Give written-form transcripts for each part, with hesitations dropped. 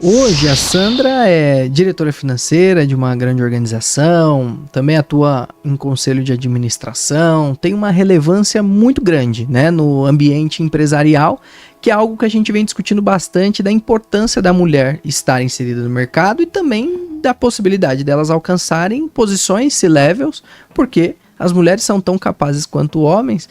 Hoje a Sandra é diretora financeira de uma grande organização, também atua em conselho de administração, tem uma relevância muito grande, né, no ambiente empresarial, que é algo que a gente vem discutindo bastante, da importância da mulher estar inserida no mercado e também da possibilidade delas alcançarem posições C-levels, porque as mulheres são tão capazes quanto homens.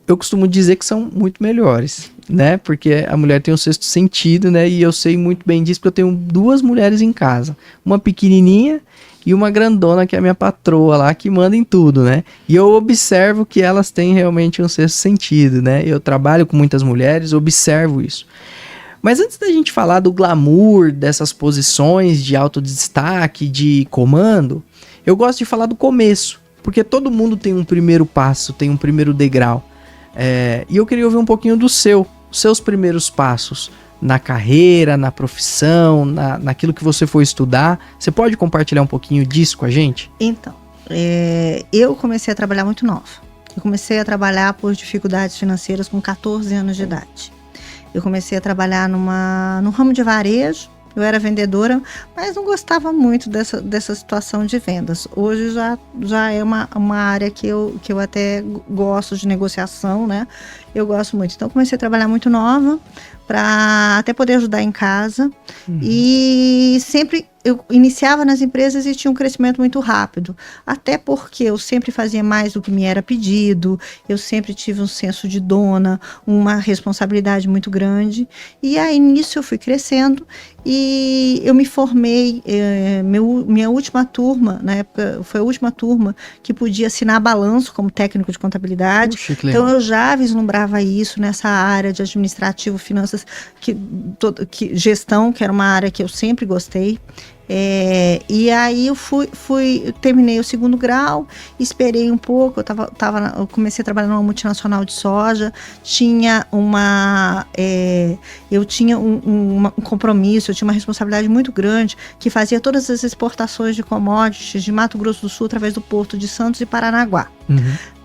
Eu costumo dizer que são muito melhores, né? Porque a mulher tem um sexto sentido, né? E eu sei muito bem disso porque eu tenho duas mulheres em casa. Uma pequenininha e uma grandona que é a minha patroa lá, que manda em tudo, né? E eu observo que elas têm realmente um sexto sentido, né? Eu trabalho com muitas mulheres, observo isso. Mas antes da gente falar do glamour, dessas posições de alto destaque, de comando, eu gosto de falar do começo. Porque todo mundo tem um primeiro passo, tem um primeiro degrau. E eu queria ouvir um pouquinho dos seus primeiros passos na carreira, na profissão, naquilo que você foi estudar. Você pode compartilhar um pouquinho disso com a gente? Então, eu comecei a trabalhar muito nova. Eu comecei a trabalhar por dificuldades financeiras com 14 anos de idade. Eu comecei a trabalhar no ramo de varejo. Eu era vendedora, mas não gostava muito dessa situação de vendas. Hoje já é uma área que eu até gosto de negociação, né? Eu gosto muito. Então, comecei a trabalhar muito nova para até poder ajudar em casa. E sempre eu iniciava nas empresas e tinha um crescimento muito rápido. Até porque eu sempre fazia mais do que me era pedido. Eu sempre tive um senso de dona, uma responsabilidade muito grande. E aí, nisso, eu fui crescendo. E eu me formei, minha última turma, na época, foi a última turma que podia assinar balanço como técnico de contabilidade. Puxa, que legal. Então, eu já vislumbrava isso nessa área de administrativo, finanças, gestão, que era uma área que eu sempre gostei. E aí eu terminei o segundo grau, esperei um pouco, eu comecei a trabalhar numa multinacional de soja, eu tinha um compromisso, eu tinha uma responsabilidade muito grande, que fazia todas as exportações de commodities de Mato Grosso do Sul através do Porto de Santos e Paranaguá.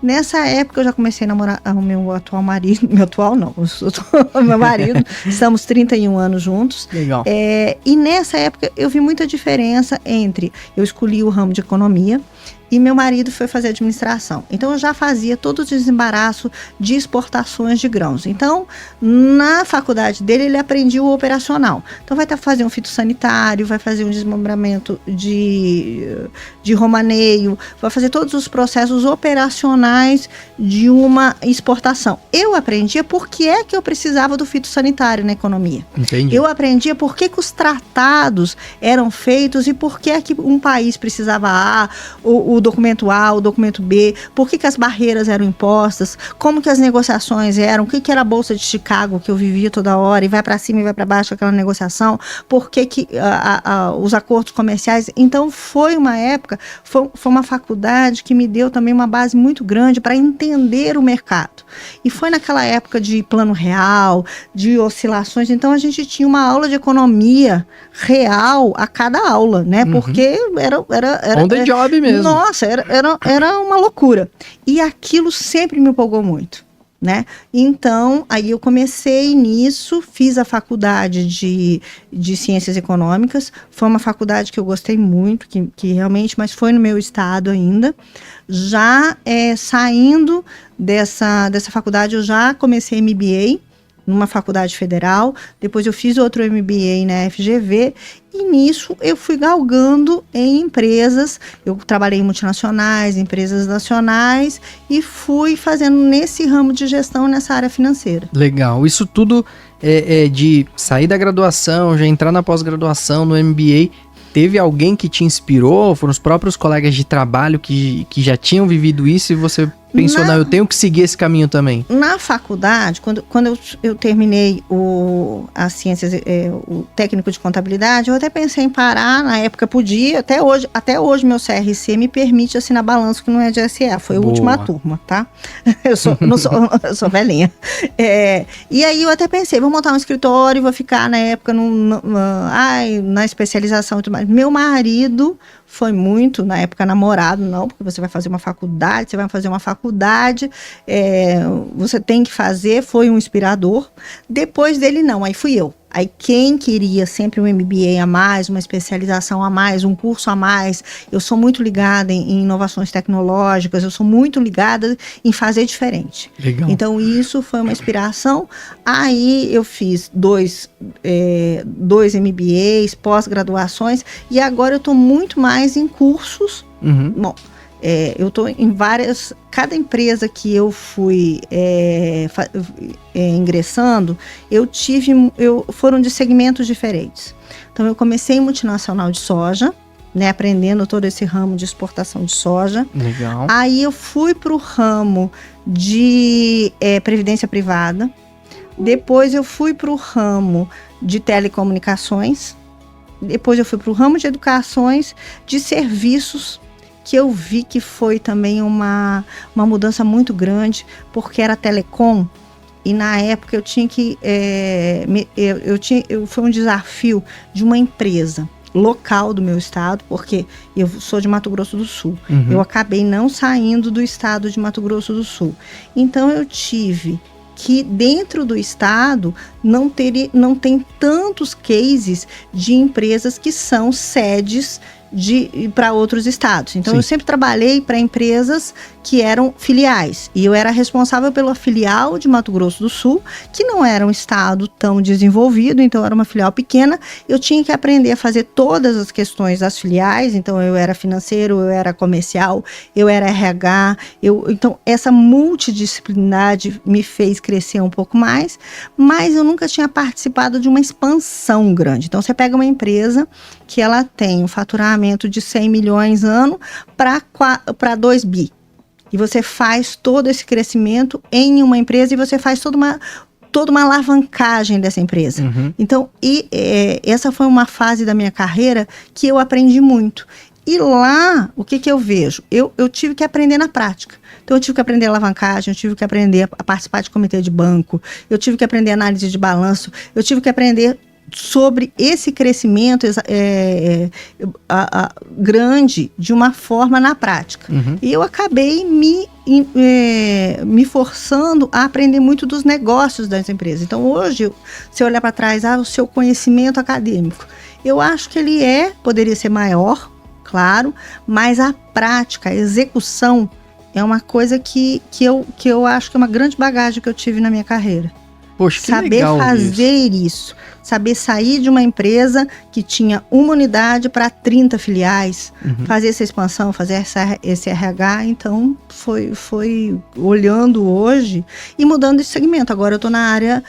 Nessa época eu já comecei a namorar o meu atual marido, meu marido, estamos 31 anos juntos. Legal. E nessa época eu vi muita diferença entre, eu escolhi o ramo de economia e meu marido foi fazer administração. Então eu já fazia todo o desembaraço de exportações de grãos. Então, na faculdade dele, ele aprendia o operacional. Então vai fazer um fitossanitário, vai fazer um desmembramento de romaneio, vai fazer todos os processos operacionais de uma exportação. Eu aprendia por que é que eu precisava do fitossanitário na economia. Entendi. Eu aprendia por que os tratados eram feitos e por que é que um país precisava o documento A, o documento B, por que as barreiras eram impostas, como que as negociações eram, o que era a Bolsa de Chicago, que eu vivia toda hora, e vai para cima e vai para baixo aquela negociação, por que os acordos comerciais. Então, foi uma época, foi uma faculdade que me deu também uma base muito grande para entender o mercado. E foi naquela época de plano real, de oscilações, então a gente tinha uma aula de economia real a cada aula, né? Porque era on the job mesmo. Nossa, era uma loucura. E aquilo sempre me empolgou muito, né? Então, aí eu comecei nisso, fiz a faculdade de Ciências Econômicas. Foi uma faculdade que eu gostei muito, que realmente, mas foi no meu estado ainda. Já saindo dessa faculdade, eu já comecei MBA numa faculdade federal, depois eu fiz outro MBA na FGV, e nisso eu fui galgando em empresas, eu trabalhei em multinacionais, empresas nacionais, e fui fazendo nesse ramo de gestão, nessa área financeira. Legal, isso tudo de sair da graduação, já entrar na pós-graduação, no MBA, teve alguém que te inspirou? Foram os próprios colegas de trabalho que já tinham vivido isso e você pensou, não, eu tenho que seguir esse caminho também? Na faculdade, quando eu terminei as ciências, o técnico de contabilidade, eu até pensei em parar, na época podia, até hoje meu CRC me permite assinar balanço que não é de SE, foi a última turma, tá? Eu sou velhinha. E aí eu até pensei, vou montar um escritório, vou ficar na época na especialização e tudo mais. Meu marido foi muito, na época, namorado, não, porque você vai fazer uma faculdade, você tem que fazer, foi um inspirador. Depois dele, não, aí fui eu. Aí quem queria sempre um MBA a mais, uma especialização a mais, um curso a mais, eu sou muito ligada em inovações tecnológicas, eu sou muito ligada em fazer diferente. Legal. Então isso foi uma inspiração. Aí eu fiz dois MBAs, pós-graduações, e agora eu estou muito mais em cursos. Bom, eu estou em várias... Cada empresa que eu fui ingressando, foram de segmentos diferentes. Então, eu comecei em multinacional de soja, né, aprendendo todo esse ramo de exportação de soja. Legal. Aí eu fui para o ramo de previdência privada. Depois eu fui para o ramo de telecomunicações. Depois eu fui para o ramo de educações, de serviços, que eu vi que foi também uma mudança muito grande, porque era telecom, e na época eu tinha que... foi um desafio de uma empresa local do meu estado, porque eu sou de Mato Grosso do Sul. Eu acabei não saindo do estado de Mato Grosso do Sul. Então eu tive que dentro do estado não tem tantos cases de empresas que são sedes para outros estados. Então, eu sempre trabalhei para empresas que eram filiais. E eu era responsável pela filial de Mato Grosso do Sul, que não era um estado tão desenvolvido, então era uma filial pequena. Eu tinha que aprender a fazer todas as questões das filiais. Então, eu era financeiro, eu era comercial, eu era RH. Então, essa multidisciplinaridade me fez crescer um pouco mais, mas eu nunca tinha participado de uma expansão grande. Então, você pega uma empresa que ela tem um faturamento de 100 milhões ano para 2 bi. E você faz todo esse crescimento em uma empresa e você faz toda uma alavancagem dessa empresa. Então, essa foi uma fase da minha carreira que eu aprendi muito. E lá, o que eu vejo? Eu tive que aprender na prática. Então, eu tive que aprender alavancagem, eu tive que aprender a participar de comitê de banco, eu tive que aprender análise de balanço, eu tive que aprender sobre esse crescimento grande de uma forma na prática. E eu acabei me forçando a aprender muito dos negócios das empresas. Então, hoje, se eu olhar para trás, o seu conhecimento acadêmico, eu acho que ele poderia ser maior, claro, mas a prática, a execução, é uma coisa que eu acho que é uma grande bagagem que eu tive na minha carreira. Poxa, que saber legal fazer isso. Saber sair de uma empresa que tinha uma unidade para 30 filiais, fazer essa expansão, fazer esse RH. Então, foi olhando hoje e mudando esse segmento. Agora eu estou na área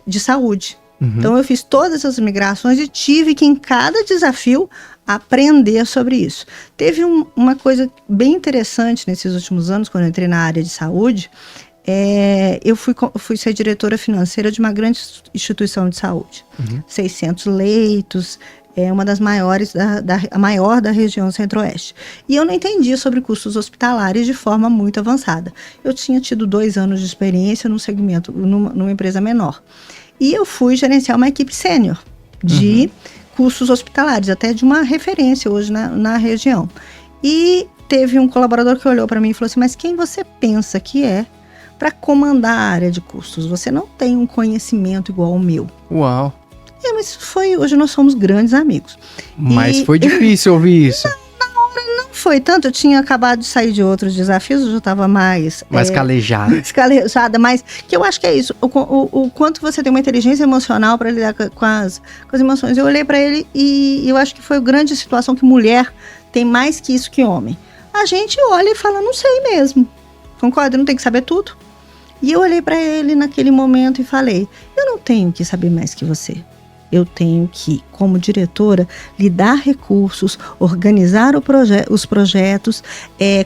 de saúde. Então, eu fiz todas essas migrações e tive que, em cada desafio, aprender sobre isso. Teve uma coisa bem interessante nesses últimos anos, quando eu entrei na área de saúde. Eu fui ser diretora financeira de uma grande instituição de saúde. 600 leitos, uma das maiores, a maior da região centro-oeste. E eu não entendia sobre custos hospitalares de forma muito avançada. Eu tinha tido 2 anos de experiência num segmento, numa empresa menor. E eu fui gerenciar uma equipe sênior de custos hospitalares, até de uma referência hoje na região. E teve um colaborador que olhou para mim e falou assim: mas quem você pensa que para comandar a área de custos? Você não tem um conhecimento igual ao meu. Uau! Mas hoje nós somos grandes amigos. Mas foi difícil ouvir isso. Não foi tanto, eu tinha acabado de sair de outros desafios, eu já estava mais calejada, mas que eu acho que é isso, o quanto você tem uma inteligência emocional para lidar com as emoções. Eu olhei para ele e eu acho que foi a grande situação que mulher tem mais que isso que homem. A gente olha e fala, não sei mesmo, concorda? Não tem que saber tudo. E eu olhei para ele naquele momento e falei, eu não tenho que saber mais que você. Eu tenho que, como diretora, lidar recursos, organizar os projetos,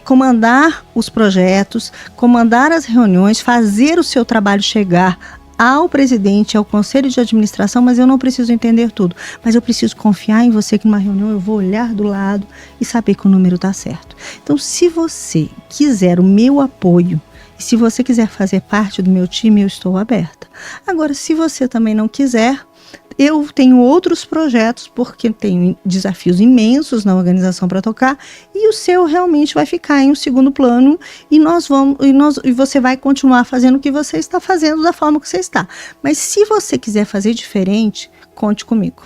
comandar os projetos, comandar as reuniões, fazer o seu trabalho chegar ao presidente, ao conselho de administração, mas eu não preciso entender tudo. Mas eu preciso confiar em você que numa reunião eu vou olhar do lado e saber que o número está certo. Então, se você quiser o meu apoio, e se você quiser fazer parte do meu time, eu estou aberta. Agora, se você também não quiser, eu tenho outros projetos, porque tenho desafios imensos na organização para tocar, e o seu realmente vai ficar em um segundo plano, e você vai continuar fazendo o que você está fazendo da forma que você está. Mas se você quiser fazer diferente, conte comigo.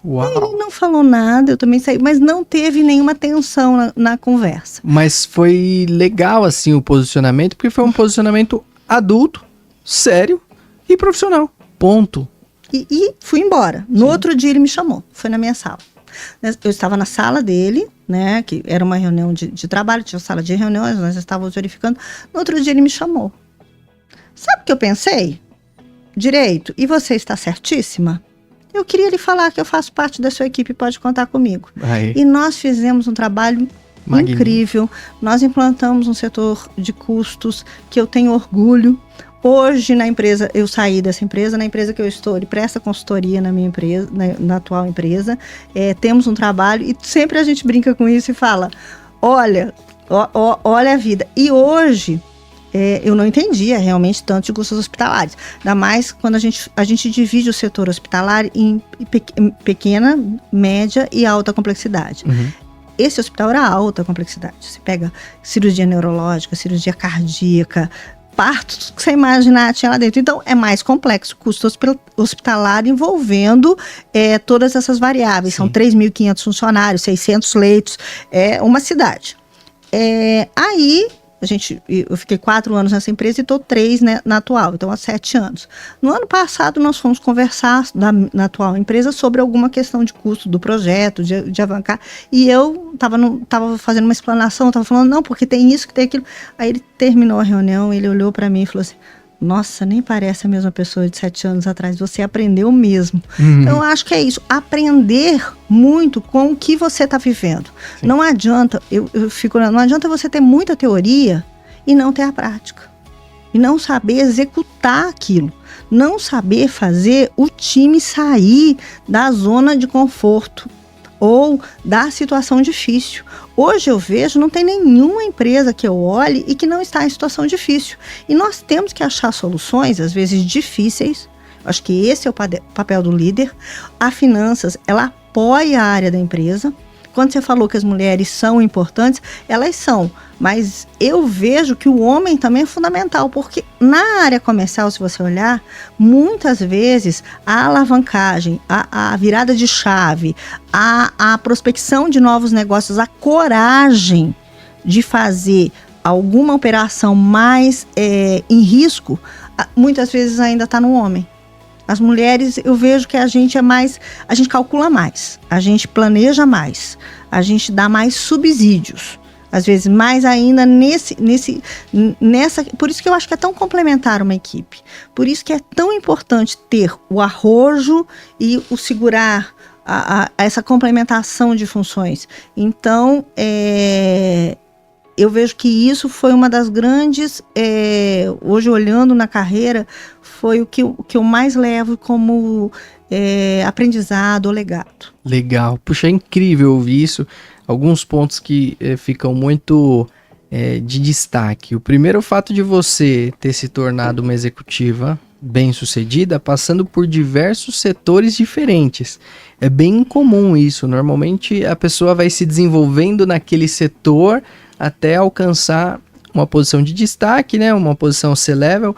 Uau. Ele não falou nada, eu também saí, mas não teve nenhuma tensão na conversa. Mas foi legal, assim, o posicionamento, porque foi um posicionamento adulto, sério e profissional. Ponto. E fui embora. No outro dia ele me chamou, foi na minha sala. Eu estava na sala dele, né, que era uma reunião de trabalho, tinha sala de reuniões, nós estávamos verificando. No outro dia ele me chamou. Sabe o que eu pensei? Direito, e você está certíssima? Eu queria lhe falar que eu faço parte da sua equipe, pode contar comigo. Aí. E nós fizemos um trabalho incrível. Nós implantamos um setor de custos que eu tenho orgulho. Hoje na empresa, eu saí dessa empresa, na empresa que eu estou, ele presta consultoria na minha empresa, na atual empresa. Temos um trabalho e sempre a gente brinca com isso e fala, olha a vida. E hoje... eu não entendia realmente tanto de custos hospitalares. Ainda mais quando a gente divide o setor hospitalar em pequena, média e alta complexidade. Uhum. Esse hospital era alta complexidade. Você pega cirurgia neurológica, cirurgia cardíaca, parto, tudo que você imaginar tinha lá dentro. Então, é mais complexo o custo hospitalar envolvendo todas essas variáveis. Sim. São 3.500 funcionários, 600 leitos, uma cidade. Aí... eu fiquei 4 anos nessa empresa e estou 3, né, na atual, então há 7 anos. No ano passado, nós fomos conversar na atual empresa sobre alguma questão de custo do projeto, de avançar, e eu estava fazendo uma explanação, estava falando, não, porque tem isso, que tem aquilo. Aí ele terminou a reunião, ele olhou para mim e falou assim, nossa, nem parece a mesma pessoa de 7 anos atrás, você aprendeu mesmo. Uhum. Então, eu acho que é isso, aprender muito com o que você está vivendo. Sim. Não adianta, não adianta você ter muita teoria e não ter a prática. E não saber executar aquilo. Não saber fazer o time sair da zona de conforto ou da situação difícil. Hoje eu vejo, não tem nenhuma empresa que eu olhe e que não está em situação difícil. E nós temos que achar soluções, às vezes difíceis. Acho que esse é o papel do líder. A finanças, ela apoia a área da empresa. Quando você falou que as mulheres são importantes, elas são. Mas eu vejo que o homem também é fundamental, porque na área comercial, se você olhar, muitas vezes a alavancagem, a virada de chave, a prospecção de novos negócios, a coragem de fazer alguma operação mais em risco, muitas vezes ainda está no homem. As mulheres, eu vejo que a gente calcula mais, a gente planeja mais, a gente dá mais subsídios, às vezes mais ainda nessa. Por isso que eu acho que é tão complementar uma equipe, por isso que é tão importante ter o arrojo e o segurar essa complementação de funções. Então, eu vejo que isso foi uma das grandes, hoje olhando na carreira, foi o que eu mais levo como aprendizado ou legado. Legal, puxa, é incrível ouvir isso. Alguns pontos que ficam muito de destaque. O primeiro, o fato de você ter se tornado uma executiva bem-sucedida, passando por diversos setores diferentes. É bem incomum isso. Normalmente a pessoa vai se desenvolvendo naquele setor até alcançar uma posição de destaque, né? Uma posição C-level,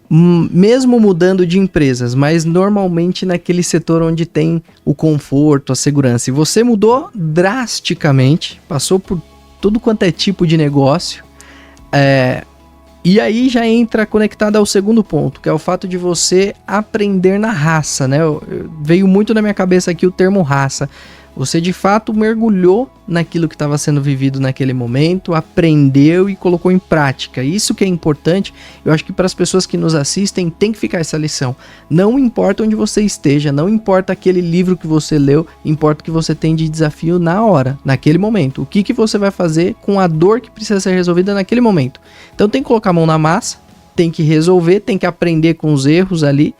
mesmo mudando de empresas, mas normalmente naquele setor onde tem o conforto, a segurança. E você mudou drasticamente, passou por tudo quanto é tipo de negócio, e aí já entra conectado ao segundo ponto, que é o fato de você aprender na raça, né? Veio muito na minha cabeça aqui o termo raça. Você de fato mergulhou naquilo que estava sendo vivido naquele momento, aprendeu e colocou em prática. Isso que é importante. Eu acho que para as pessoas que nos assistem tem que ficar essa lição. Não importa onde você esteja, não importa aquele livro que você leu, importa o que você tem de desafio na hora, naquele momento. O que você vai fazer com a dor que precisa ser resolvida naquele momento. Então tem que colocar a mão na massa, tem que resolver, tem que aprender com os erros ali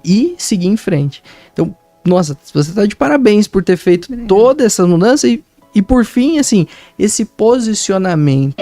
e seguir em frente. Então, nossa, você tá de parabéns por ter feito toda essa mudança e por fim, assim, esse posicionamento.